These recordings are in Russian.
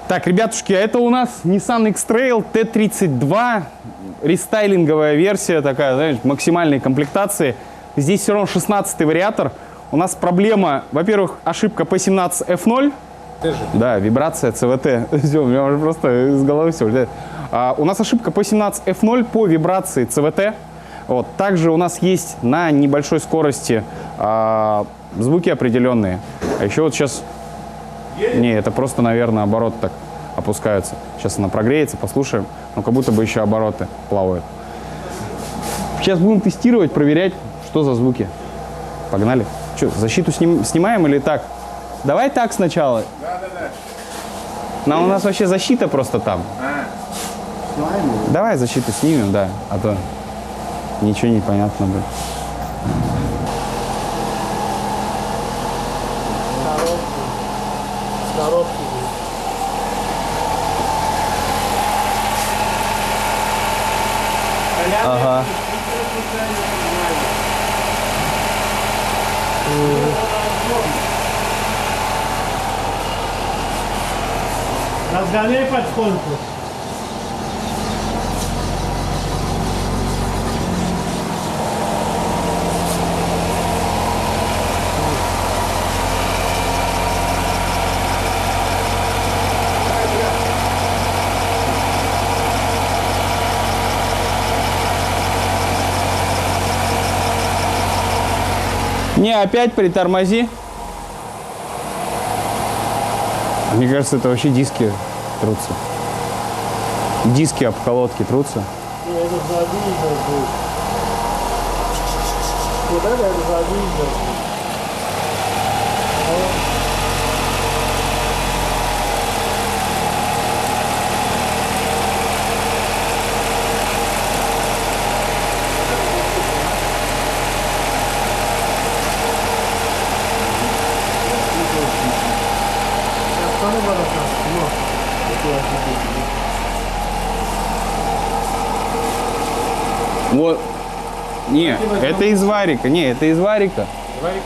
Так, ребятушки, а это у нас Nissan X-Trail T32, рестайлинговая версия такая, знаете, максимальной комплектации. Здесь все равно 16-й вариатор. У нас проблема, во-первых, ошибка P17F0. Да, вибрация ЦВТ. Все, у меня уже просто из головы все улетает. У нас ошибка P17F0 по вибрации ЦВТ. Вот. Также у нас есть на небольшой скорости звуки определенные. А еще вот сейчас... Не, это просто, наверное, обороты так опускаются. Сейчас она прогреется, послушаем. Но как будто бы еще обороты плавают. Сейчас будем тестировать, проверять, что за звуки. Погнали. Что, защиту снимаем или так? Давай так сначала. Да. У нас вообще защита просто там. Давай защиту снимем, да. А то ничего не понятно будет. Ага. Разгоняй потихоньку. Не, опять притормози. Мне кажется, это вообще диски трутся. Диски об колодки трутся. Это задвижно будет. Вот это задвижно. Вот. Не, это из варика. Не, это из варика. Варика?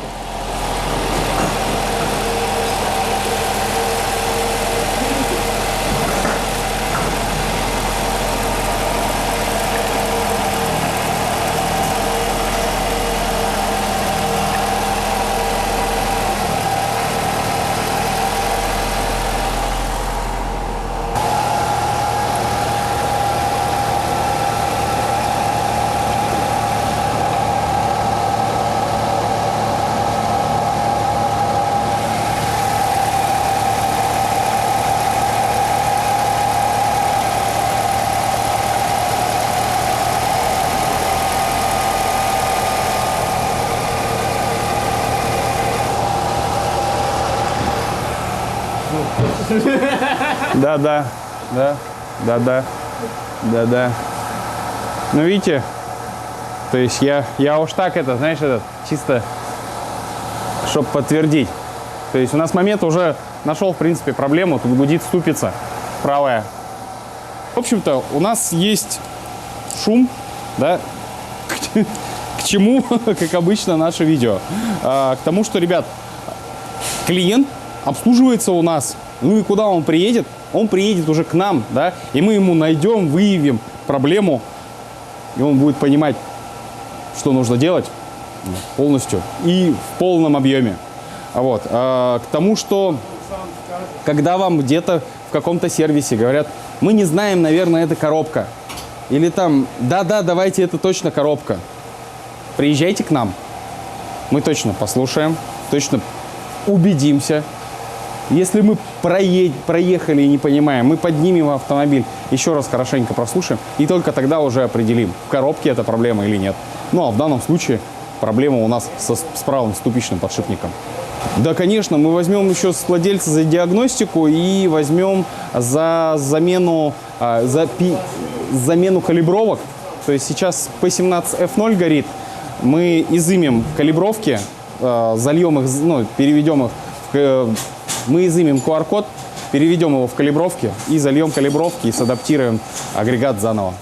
Да. Ну, видите, то есть я уж так это, знаешь, это чисто, чтобы подтвердить. То есть у нас момент уже нашел, в принципе, проблему. Тут гудит ступица правая. В общем-то, у нас есть шум, да, к чему, как обычно, наше видео. К тому, что, ребят, клиент обслуживается у нас. Ну и куда он приедет? Он приедет уже к нам, да, и мы ему найдем, выявим проблему, и он будет понимать, что нужно делать полностью и в полном объеме. Вот. К тому, что когда вам где-то в каком-то сервисе говорят, мы не знаем, наверное, это коробка, или там, да, давайте, это точно коробка, приезжайте к нам, мы точно послушаем, точно убедимся. Если мы проехали и не понимаем, мы поднимем автомобиль, еще раз хорошенько прослушаем, и только тогда уже определим, в коробке эта проблема или нет. Ну, а в данном случае проблема у нас с правым ступичным подшипником. Да, конечно, мы возьмем еще с владельца за диагностику и возьмем за замену, замену калибровок. То есть сейчас P17F0 горит, мы изымем калибровки, зальем их, ну, переведем их в... Мы изымем QR-код, переведем его в калибровки и зальем калибровки и садаптируем агрегат заново.